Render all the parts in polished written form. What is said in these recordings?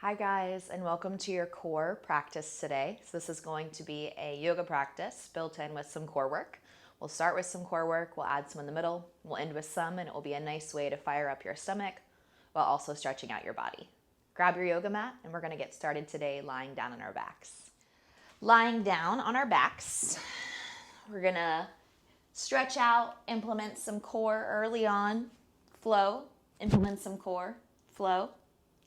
Hi guys, and welcome to your core practice today. So this is going to be a yoga practice built in with some core work. We'll start with some core work, we'll add some in the middle, we'll end with some, and it will be a nice way to fire up your stomach while also stretching out your body. Grab your yoga mat, and we're gonna get started today lying down on our backs. Lying down on our backs, we're gonna stretch out, implement some core early on, flow, implement some core, flow,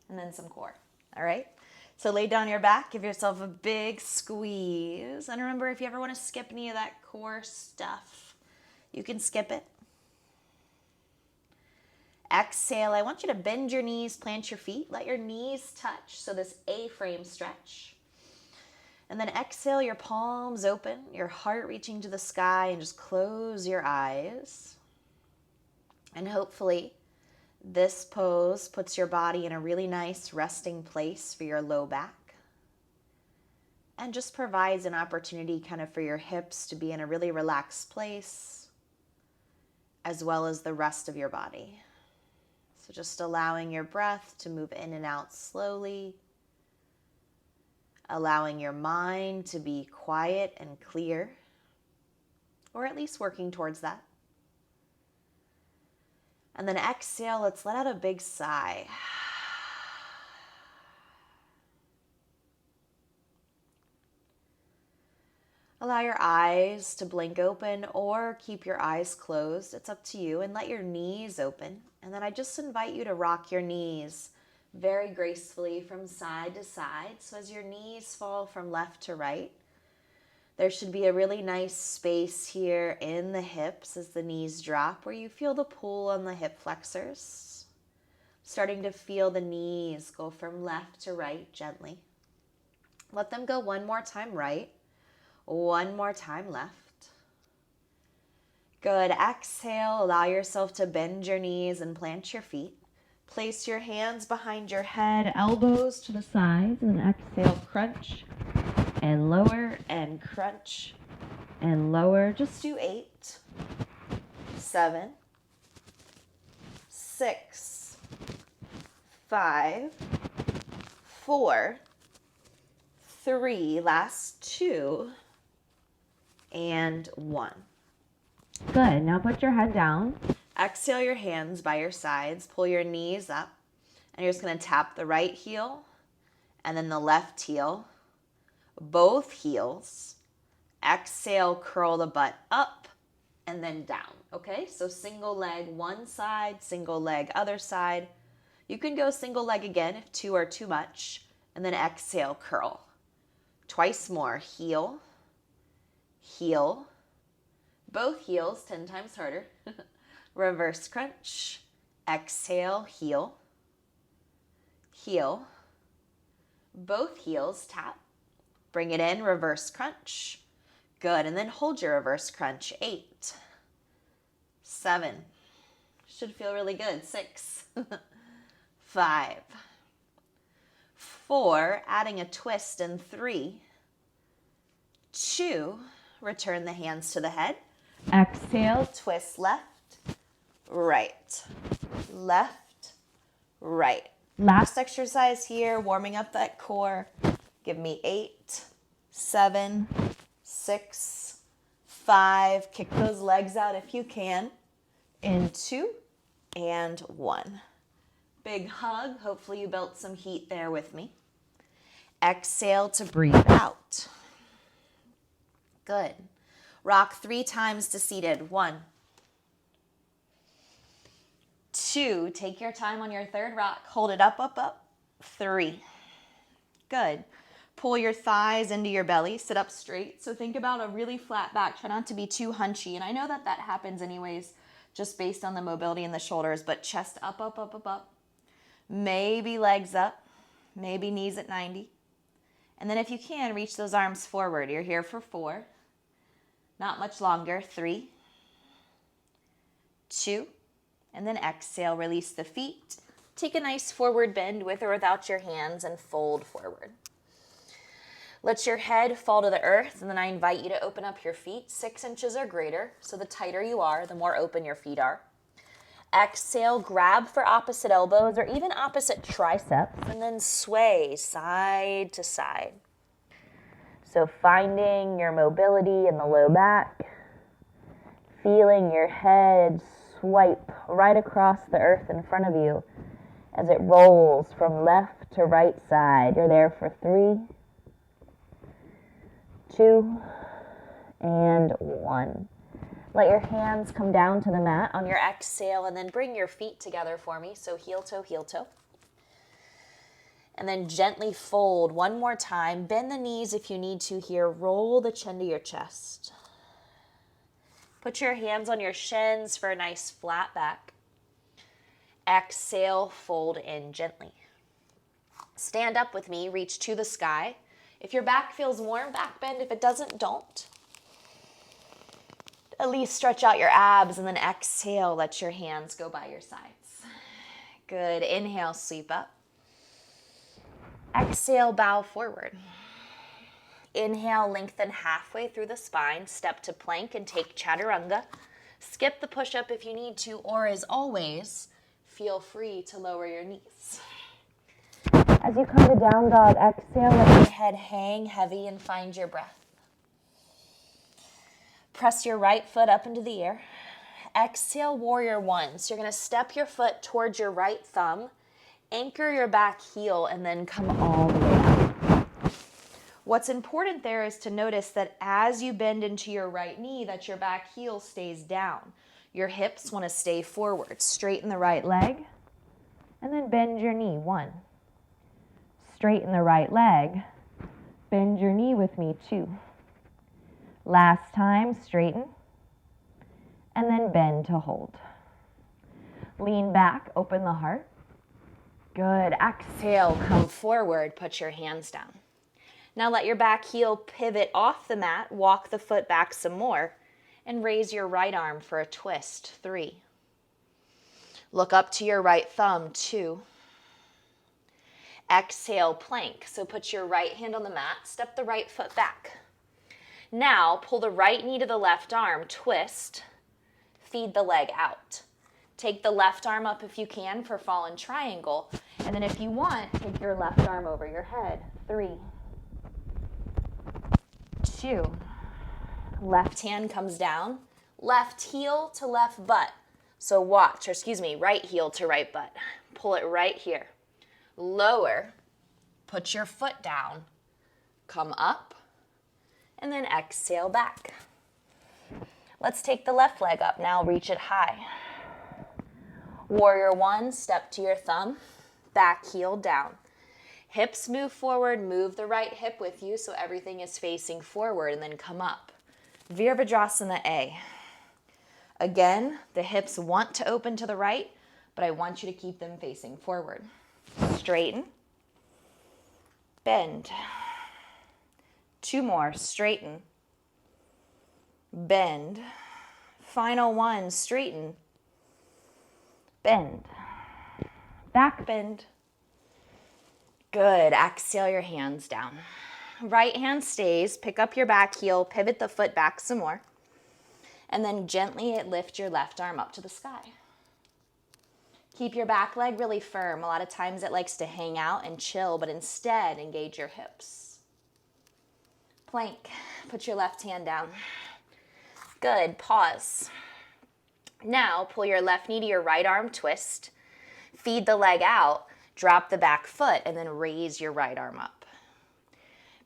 and then some core. All right, so lay down your back, give yourself a big squeeze. And remember, if you ever want to skip any of that core stuff, you can skip it. Exhale, I want you to bend your knees, plant your feet, let your knees touch. So this A-frame stretch. And then exhale, your palms open, your heart reaching to the sky, and just close your eyes. And hopefully, this pose puts your body in a really nice resting place for your low back and just provides an opportunity kind of for your hips to be in a really relaxed place as well as the rest of your body. So just allowing your breath to move in and out slowly, allowing your mind to be quiet and clear, or at least working towards that. And then exhale, let's let out a big sigh. Allow your eyes to blink open or keep your eyes closed. It's up to you. And let your knees open. And then I just invite you to rock your knees very gracefully from side to side. So as your knees fall from left to right, there should be a really nice space here in the hips as the knees drop where you feel the pull on the hip flexors. Starting to feel the knees go from left to right gently. Let them go one more time right, one more time left. Good. Exhale, allow yourself to bend your knees and plant your feet. Place your hands behind your head, elbows to the sides, and exhale, crunch. And lower and crunch and lower. Just do 8, 7, 6, 5, 4, 3, last 2, and 1. Good. Now put your head down. Exhale your hands by your sides. Pull your knees up. And you're just going to tap the right heel and then the left heel. Both heels. Exhale, curl the butt up and then down. Okay, so single leg one side, single leg other side. You can go single leg again if 2 are too much. And then exhale, curl. Twice more. Heel, heel. Both heels 10 times harder. Reverse crunch. Exhale, heel, heel. Both heels tap. Bring it in, reverse crunch. Good, and then hold your reverse crunch. 8, 7, should feel really good. 6, 5, 4, adding a twist in 3, 2, return the hands to the head. Exhale, twist left, right, left, right. Last exercise here, warming up that core. Give me 8, 7, 6, 5. Kick those legs out if you can. In 2 and 1. Big hug. Hopefully you built some heat there with me. Exhale to breathe out. Good. Rock 3 times to seated. 1, 2. Take your time on your third rock. Hold it up, up, up. 3. Good. Pull your thighs into your belly, sit up straight. So think about a really flat back. Try not to be too hunchy. And I know that happens anyways, just based on the mobility in the shoulders, but chest up, up, up, up, up. Maybe legs up, maybe knees at 90. And then if you can, reach those arms forward. You're here for 4, not much longer. 3, 2, and then exhale, release the feet. Take a nice forward bend with or without your hands and fold forward. Let your head fall to the earth, and then I invite you to open up your feet 6 inches or greater. So the tighter you are, the more open your feet are. Exhale, grab for opposite elbows or even opposite triceps, and then sway side to side. So finding your mobility in the low back, feeling your head swipe right across the earth in front of you as it rolls from left to right side. You're there for 3, 2, and 1. Let your hands come down to the mat on your exhale, and then bring your feet together for me. So heel toe, heel toe. And then gently fold one more time. Bend the knees if you need to here. Roll the chin to your chest. Put your hands on your shins for a nice flat back. Exhale, fold in gently. Stand up with me, reach to the sky. If your back feels warm, back bend. If it doesn't, don't. At least stretch out your abs, and then exhale, let your hands go by your sides. Good, inhale, sweep up. Exhale, bow forward. Inhale, lengthen halfway through the spine, step to plank and take chaturanga. Skip the push-up if you need to, or as always, feel free to lower your knees. As you come to down dog, exhale, let your head hang heavy and find your breath. Press your right foot up into the air. Exhale, warrior one. So you're going to step your foot towards your right thumb, anchor your back heel, and then come all the way up. What's important there is to notice that as you bend into your right knee, that your back heel stays down. Your hips want to stay forward. Straighten the right leg, and then bend your knee. 1. Straighten the right leg. Bend your knee with me. 2. Last time, straighten, and then bend to hold. Lean back, open the heart. Good. Exhale, come forward, put your hands down. Now let your back heel pivot off the mat, walk the foot back some more, and raise your right arm for a twist. 3. Look up to your right thumb. 2. Exhale, plank. So put your right hand on the mat, step the right foot back. Now, pull the right knee to the left arm, twist, feed the leg out. Take the left arm up if you can for fallen triangle, and then if you want, take your left arm over your head. 3, 2, left hand comes down, left heel to left butt. So right heel to right butt. Pull it right here. Lower, put your foot down, come up, and then exhale back. Let's take the left leg up now, reach it high. Warrior one, step to your thumb, back heel down. Hips move forward, move the right hip with you so everything is facing forward, and then come up. Virabhadrasana A. Again, the hips want to open to the right, but I want you to keep them facing forward. Straighten, bend. 2 more, straighten, bend. Final 1, straighten, bend, back bend. Good, exhale your hands down. Right hand stays, pick up your back heel, pivot the foot back some more, and then gently lift your left arm up to the sky. Keep your back leg really firm. A lot of times it likes to hang out and chill, but instead engage your hips. Plank, put your left hand down. Good, pause. Now pull your left knee to your right arm, twist. Feed the leg out, drop the back foot, and then raise your right arm up.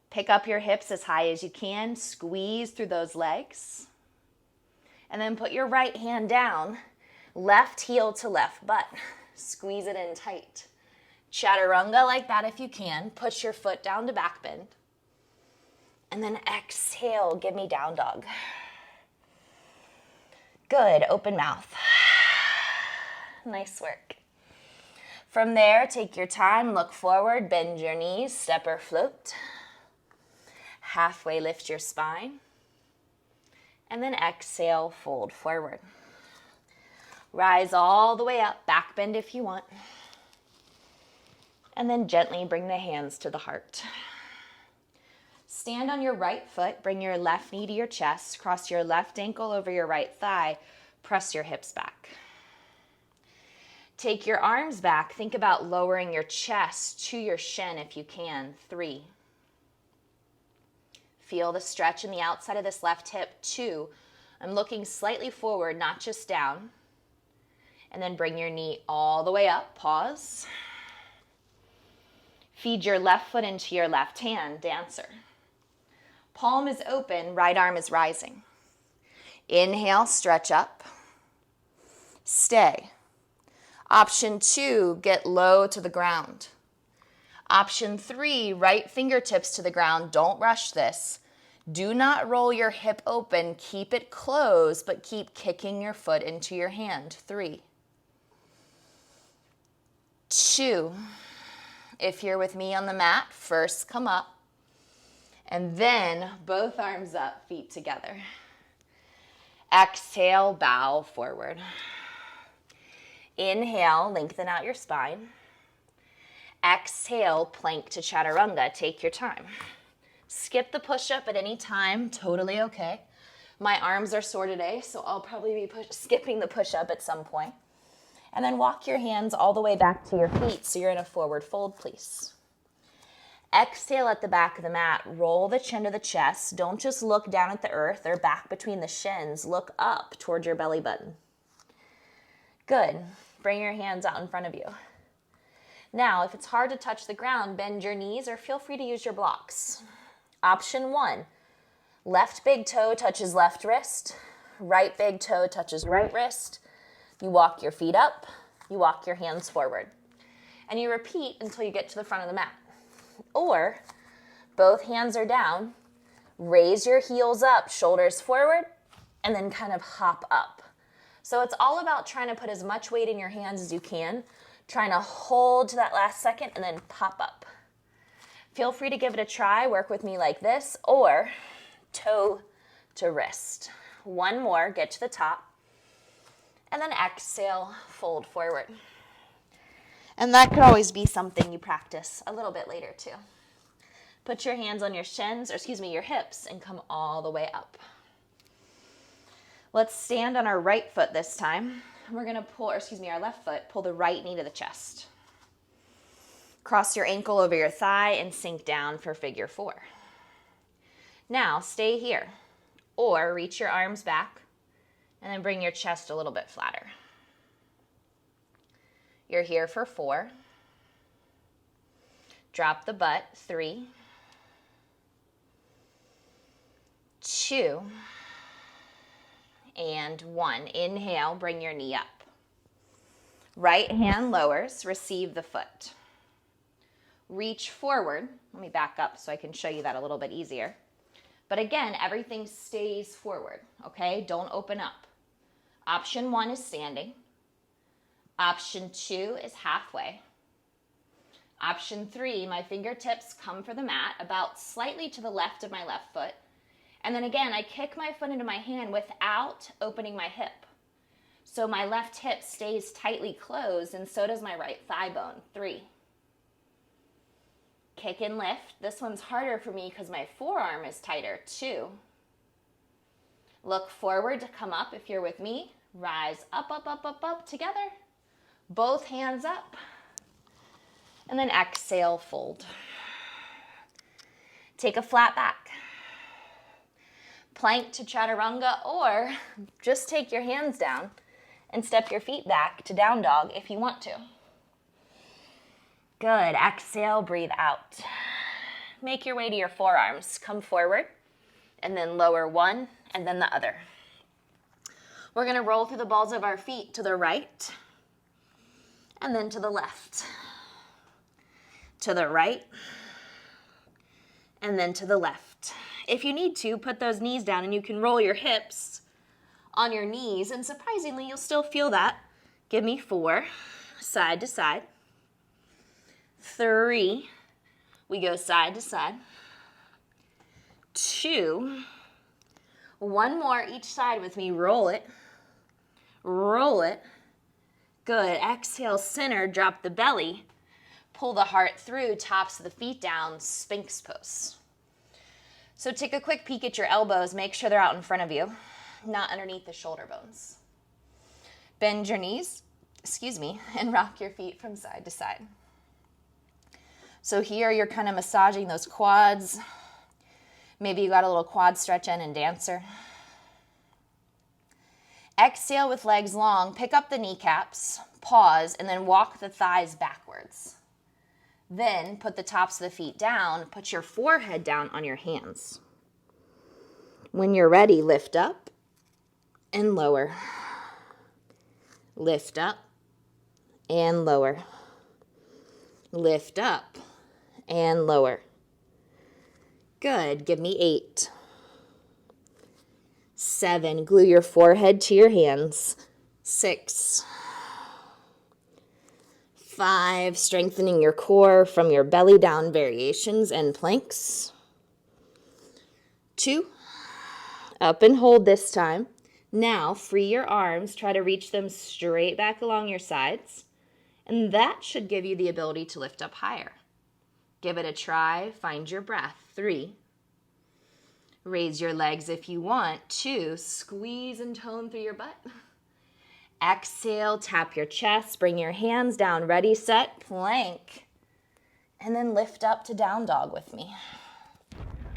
Pick up your hips as high as you can, squeeze through those legs. And then put your right hand down, left heel to left butt. Squeeze it in tight. Chaturanga like that if you can. Push your foot down to back bend. And then exhale, give me down dog. Good, open mouth. Nice work. From there, take your time, look forward, bend your knees, step or float. Halfway lift your spine. And then exhale, fold forward. Rise all the way up, back bend if you want. And then gently bring the hands to the heart. Stand on your right foot, bring your left knee to your chest, cross your left ankle over your right thigh, press your hips back. Take your arms back. Think about lowering your chest to your shin if you can. 3. Feel the stretch in the outside of this left hip. 2. I'm looking slightly forward, not just down. And then bring your knee all the way up. Pause. Feed your left foot into your left hand, dancer. Palm is open, right arm is rising. Inhale, stretch up. Stay. Option 2, get low to the ground. Option 3, right fingertips to the ground. Don't rush this. Do not roll your hip open. Keep it closed, but keep kicking your foot into your hand. 3. 2. If you're with me on the mat, first come up, and then both arms up, feet together. Exhale, bow forward. Inhale, lengthen out your spine. Exhale, plank to chaturanga. Take your time. Skip the push-up at any time, totally okay. My arms are sore today, so I'll probably be skipping the push-up at some point. And then walk your hands all the way back to your feet so you're in a forward fold, please. Exhale at the back of the mat. Roll the chin to the chest. Don't just look down at the earth or back between the shins. Look up toward your belly button. Good. Bring your hands out in front of you. Now, if it's hard to touch the ground, bend your knees or feel free to use your blocks. Option 1, left big toe touches left wrist. Right big toe touches right wrist. You walk your feet up. You walk your hands forward. And you repeat until you get to the front of the mat. Or both hands are down, raise your heels up, shoulders forward, and then kind of hop up. So it's all about trying to put as much weight in your hands as you can, trying to hold to that last second and then pop up. Feel free to give it a try, work with me like this, or toe to wrist. One more, get to the top, and then exhale, fold forward. And that could always be something you practice a little bit later too. Put your hands on your shins, your hips, and come all the way up. Let's stand on our right foot this time. We're gonna our left foot, pull the right knee to the chest. Cross your ankle over your thigh and sink down for figure 4. Now stay here, or reach your arms back and then bring your chest a little bit flatter. You're here for 4. Drop the butt. 3, 2, and 1. Inhale, bring your knee up. Right hand lowers, receive the foot. Reach forward. Let me back up so I can show you that a little bit easier. But again, everything stays forward, okay? Don't open up. Option 1 is standing. Option 2 is halfway. Option 3, my fingertips come for the mat, about slightly to the left of my left foot. And then again, I kick my foot into my hand without opening my hip. So my left hip stays tightly closed, and so does my right thigh bone. 3. Kick and lift. This one's harder for me because my forearm is tighter. 2. Look forward to come up if you're with me. Rise up, up, up, up, up together. Both hands up. And then exhale, fold. Take a flat back. Plank to chaturanga, or just take your hands down and step your feet back to down dog if you want to. Good. Exhale, breathe out. Make your way to your forearms. Come forward and then lower one and then the other. We're going to roll through the balls of our feet to the right and then to the left. To the right and then to the left. If you need to, put those knees down and you can roll your hips on your knees, and surprisingly, you'll still feel that. Give me 4, side to side. 3, we go side to side. 2, one more each side with me. Roll it. Roll it. Good. Exhale, center, drop the belly. Pull the heart through, tops of the feet down, Sphinx pose. So take a quick peek at your elbows. Make sure they're out in front of you, not underneath the shoulder bones. Bend your knees excuse me, and rock your feet from side to side. So here you're kind of massaging those quads. Maybe you got a little quad stretch in Dancer. Exhale with legs long, pick up the kneecaps, pause, and then walk the thighs backwards. Then put the tops of the feet down, put your forehead down on your hands. When you're ready, lift up and lower. Lift up and lower. Lift up and lower. Good. Give me 8. 7. Glue your forehead to your hands. 6. 5. Strengthening your core from your belly down variations and planks. 2. Up and hold this time. Now, free your arms. Try to reach them straight back along your sides. And that should give you the ability to lift up higher. Give it a try. Find your breath. 3. Raise your legs if you want. 2. Squeeze and tone through your butt. Exhale, tap your chest. Bring your hands down. Ready, set, plank. And then lift up to down dog with me.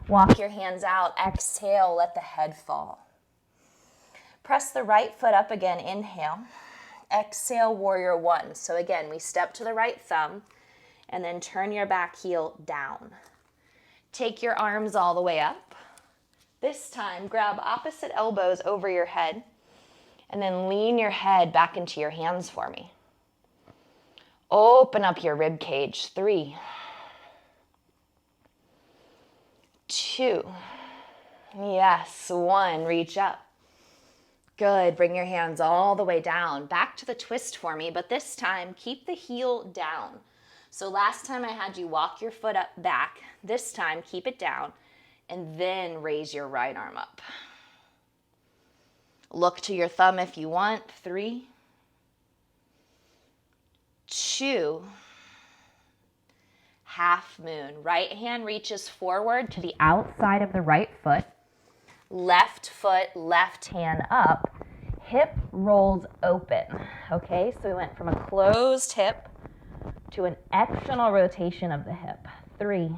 Walk your hands out. Exhale, let the head fall. Press the right foot up again. Inhale. Exhale, warrior 1. So again, we step to the right thumb and then turn your back heel down. Take your arms all the way up. This time, grab opposite elbows over your head and then lean your head back into your hands for me. Open up your rib cage. 3, 2, yes, 1, reach up. Good, bring your hands all the way down. Back to the twist for me, but this time, keep the heel down. So last time I had you walk your foot up back. This time, keep it down and then raise your right arm up. Look to your thumb if you want. 3, 2, half moon. Right hand reaches forward to the outside of the right foot. Left foot, left hand up. Hip rolls open. Okay, so we went from a closed hip to an external rotation of the hip. 3,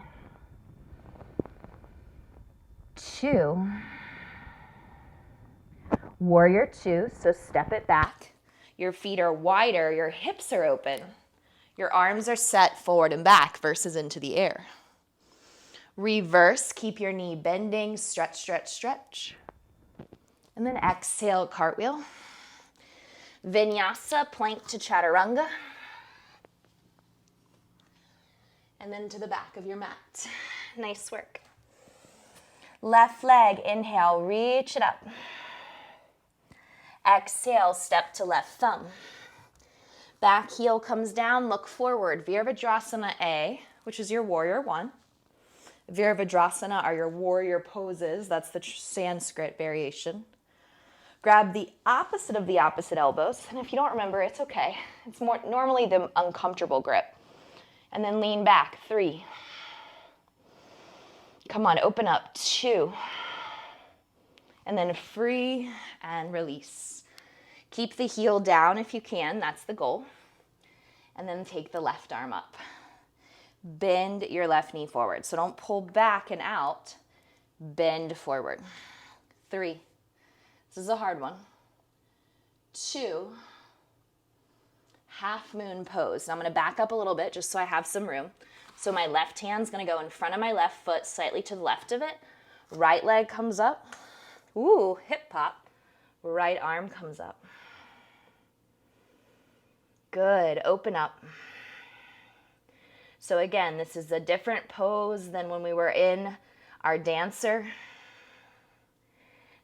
2, warrior 2, so step it back. Your feet are wider, your hips are open. Your arms are set forward and back versus into the air. Reverse, keep your knee bending, stretch, stretch, stretch. And then exhale, cartwheel. Vinyasa, plank to chaturanga. And then to the back of your mat. Nice work. Left leg, inhale, reach it up. Exhale, step to left thumb. Back heel comes down, look forward. Virabhadrasana A, which is your warrior 1. Virabhadrasana are your warrior poses. That's the Sanskrit variation. Grab the opposite of the opposite elbows. And if you don't remember, it's okay. It's more normally the uncomfortable grip. And then lean back. 3. Come on, open up. 2. And then free and release. Keep the heel down if you can. That's the goal. And then take the left arm up. Bend your left knee forward. So don't pull back and out. Bend forward. 3. This is a hard one. 2. Half moon pose. Now I'm going to back up a little bit just so I have some room. So my left hand's going to go in front of my left foot, slightly to the left of it. Right leg comes up. Ooh, hip pop. Right arm comes up. Good. Open up. So again, this is a different pose than when we were in our dancer.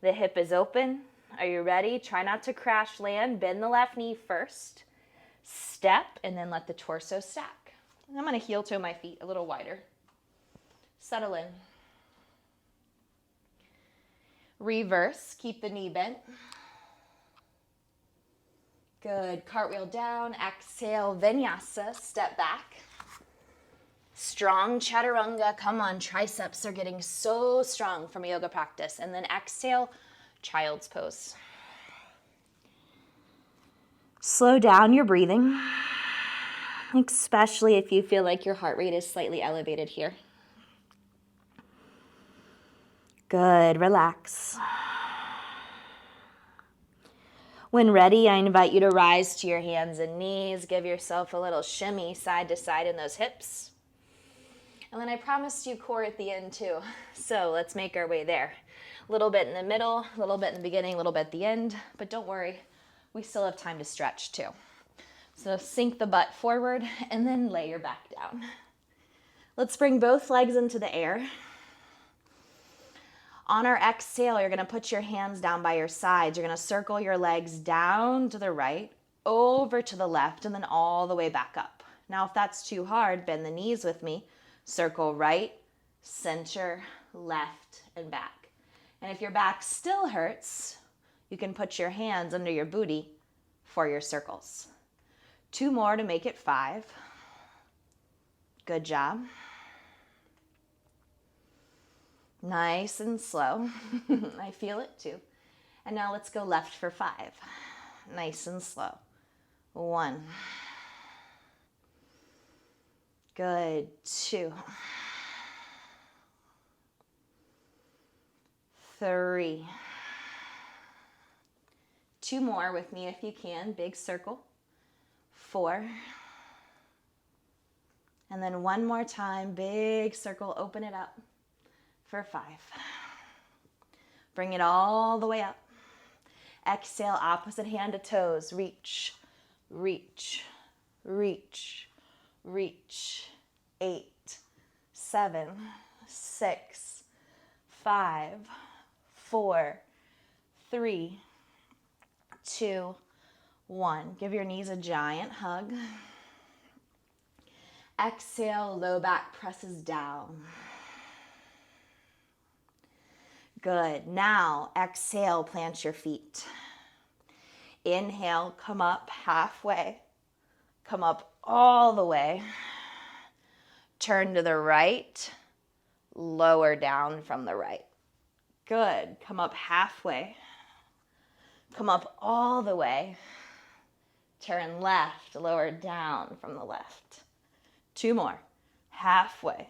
The hip is open. Are you ready? Try not to crash land. Bend the left knee first. Step and then let the torso stack. I'm going to heel toe my feet a little wider. Settle in. Reverse. Keep the knee bent. Good. Cartwheel down. Exhale. Vinyasa. Step back. Strong chaturanga. Come on. Triceps are getting so strong from a yoga practice. And then exhale. Child's pose. Slow down your breathing, especially if you feel like your heart rate is slightly elevated here. Good, relax. When ready, I invite you to rise to your hands and knees. Give yourself a little shimmy side to side in those hips. And then I promised you core at the end too. So let's make our way there. A little bit in the middle, a little bit in the beginning, a little bit at the end. But don't worry, we still have time to stretch too. So sink the butt forward and then lay your back down. Let's bring both legs into the air. On our exhale, you're going to put your hands down by your sides. You're going to circle your legs down to the right, over to the left, and then all the way back up. Now, if that's too hard, bend the knees with me. Circle right, center, left, and back. And if your back still hurts, you can put your hands under your booty for your circles. 2 more to make it 5. Good job. Nice and slow. I feel it too. And now let's go left for 5. Nice and slow. 1. Good. 2. 3. 2 more with me if you can. Big circle. 4. And then 1 more time. Big circle. Open it up. For 5. Bring it all the way up. Exhale, opposite hand to toes. Reach, reach, reach, reach. 8, 7, 6, 5, 4, 3, 2, 1. Give your knees a giant hug. Exhale, low back presses down. Good. Now, exhale, plant your feet. Inhale, come up halfway. Come up all the way. Turn to the right. Lower down from the right. Good. Come up halfway. Come up all the way. Turn left, lower down from the left. 2 more. Halfway.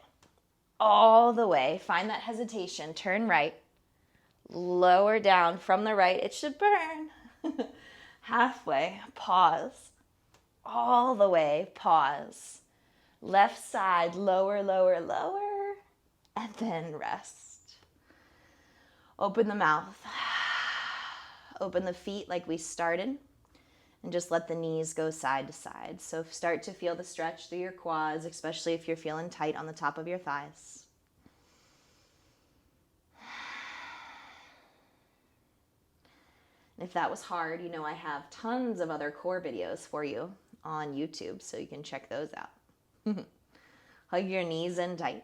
All the way. Find that hesitation. Turn right. Lower down from the right. It should burn. Halfway. Pause. All the way. Pause. Left side. Lower, lower, lower. And then rest. Open the mouth. Open the feet like we started. And just let the knees go side to side. So start to feel the stretch through your quads, especially if you're feeling tight on the top of your thighs. If that was hard, you know I have tons of other core videos for you on YouTube, so you can check those out. Hug your knees in tight.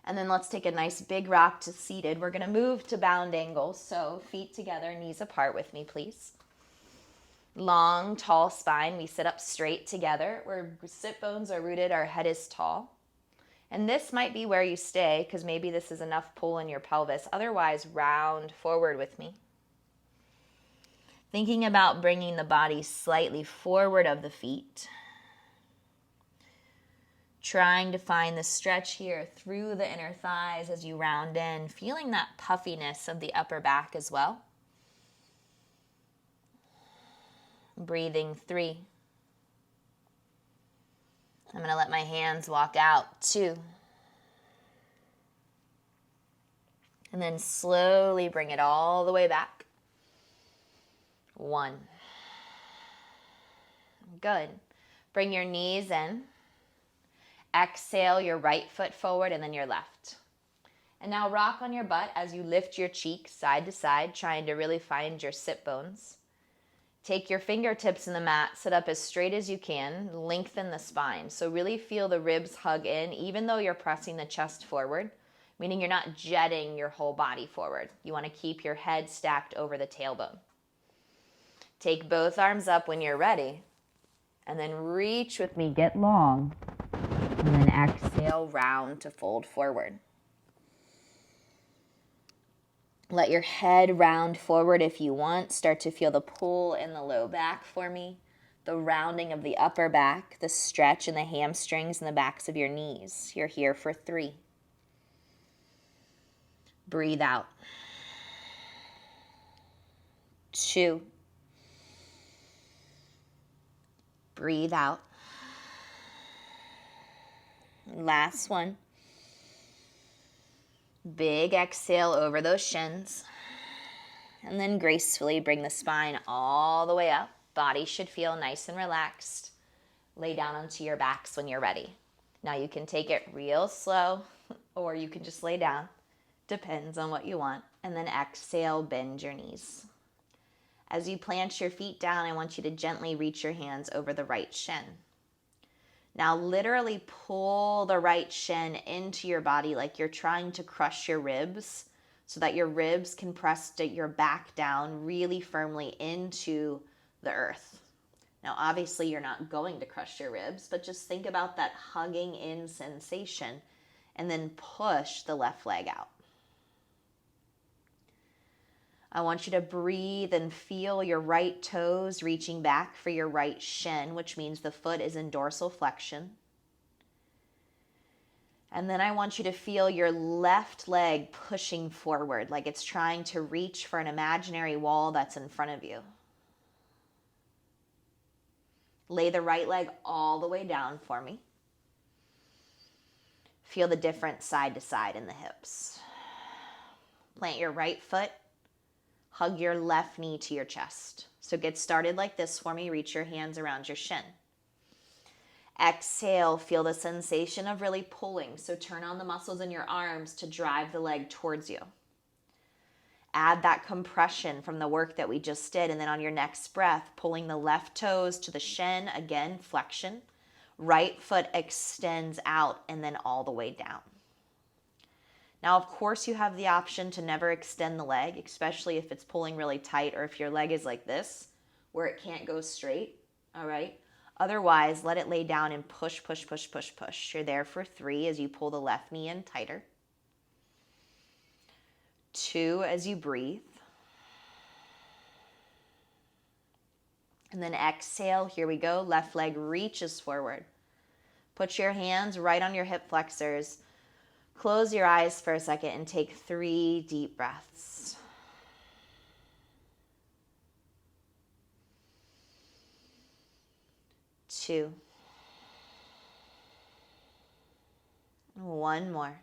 And then let's take a nice big rock to seated. We're going to move to bound angle, so feet together, knees apart with me, please. Long, tall spine. We sit up straight together. Where sit bones are rooted, our head is tall. And this might be where you stay because maybe this is enough pull in your pelvis. Otherwise, round forward with me. Thinking about bringing the body slightly forward of the feet. Trying to find the stretch here through the inner thighs as you round in. Feeling that puffiness of the upper back as well. Breathing 3. I'm going to let my hands walk out. 2. And then slowly bring it all the way back. 1. Good. Bring your knees in. Exhale your right foot forward and then your left. And now rock on your butt as you lift your cheeks side to side, trying to really find your sit bones. Take your fingertips in the mat, sit up as straight as you can, lengthen the spine. So really feel the ribs hug in, even though you're pressing the chest forward, meaning you're not jetting your whole body forward. You want to keep your head stacked over the tailbone. Take both arms up when you're ready, and then reach with me, get long, and then exhale, round to fold forward. Let your head round forward if you want. Start to feel the pull in the low back for me, the rounding of the upper back, the stretch in the hamstrings and the backs of your knees. You're here for 3. Breathe out. 2. Breathe out. Last one. Big exhale over those shins. And then gracefully bring the spine all the way up. Body should feel nice and relaxed. Lay down onto your backs when you're ready. Now you can take it real slow, or you can just lay down. Depends on what you want. And then exhale, bend your knees. As you plant your feet down, I want you to gently reach your hands over the right shin. Now literally pull the right shin into your body like you're trying to crush your ribs so that your ribs can press your back down really firmly into the earth. Now obviously you're not going to crush your ribs, but just think about that hugging in sensation and then push the left leg out. I want you to breathe and feel your right toes reaching back for your right shin, which means the foot is in dorsal flexion. And then I want you to feel your left leg pushing forward, like it's trying to reach for an imaginary wall that's in front of you. Lay the right leg all the way down for me. Feel the difference side to side in the hips. Plant your right foot. Hug your left knee to your chest. So get started like this for me. Reach your hands around your shin. Exhale, feel the sensation of really pulling. So turn on the muscles in your arms to drive the leg towards you. Add that compression from the work that we just did. And then on your next breath, pulling the left toes to the shin. Again, flexion. Right foot extends out and then all the way down. Now, of course, you have the option to never extend the leg, especially if it's pulling really tight or if your leg is like this, where it can't go straight, all right? Otherwise, let it lay down and push, push, push, push, push. You're there for 3 as you pull the left knee in tighter. 2 as you breathe. And then exhale, here we go. Left leg reaches forward. Put your hands right on your hip flexors. Close your eyes for a second and take 3 deep breaths. Two. One more.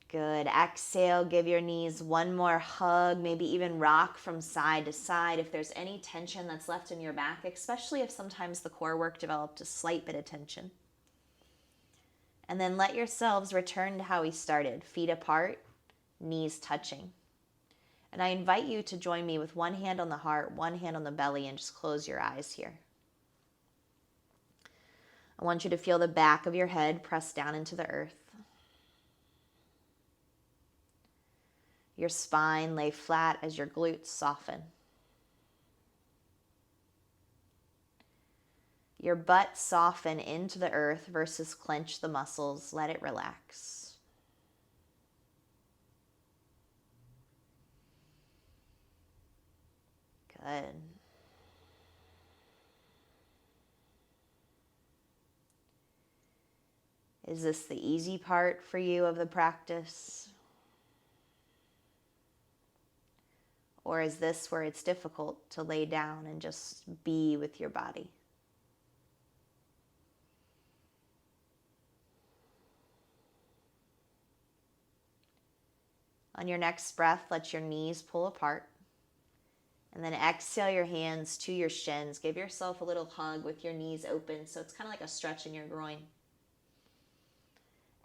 Good. Exhale, give your knees one more hug, maybe even rock from side to side if there's any tension that's left in your back, especially if sometimes the core work developed a slight bit of tension. And then let yourselves return to how we started, feet apart, knees touching. And I invite you to join me with one hand on the heart, one hand on the belly, and just close your eyes here. I want you to feel the back of your head press down into the earth. Your spine lay flat as your glutes soften. Your butt soften into the earth versus clench the muscles. Let it relax. Good. Is this the easy part for you of the practice? Or is this where it's difficult to lay down and just be with your body? On your next breath, let your knees pull apart. And then exhale your hands to your shins. Give yourself a little hug with your knees open, so it's kind of like a stretch in your groin.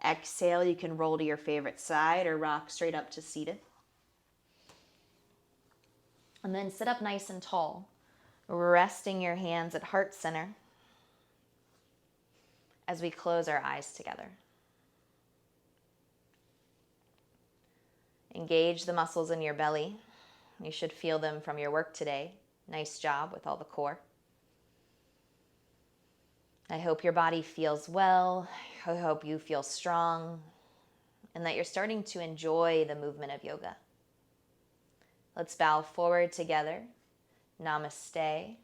Exhale, you can roll to your favorite side or rock straight up to seated. And then sit up nice and tall, resting your hands at heart center as we close our eyes together. Engage the muscles in your belly. You should feel them from your work today. Nice job with all the core. I hope your body feels well. I hope you feel strong. and that you're starting to enjoy the movement of yoga. Let's bow forward together. Namaste,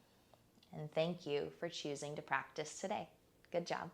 and thank you for choosing to practice today. Good job.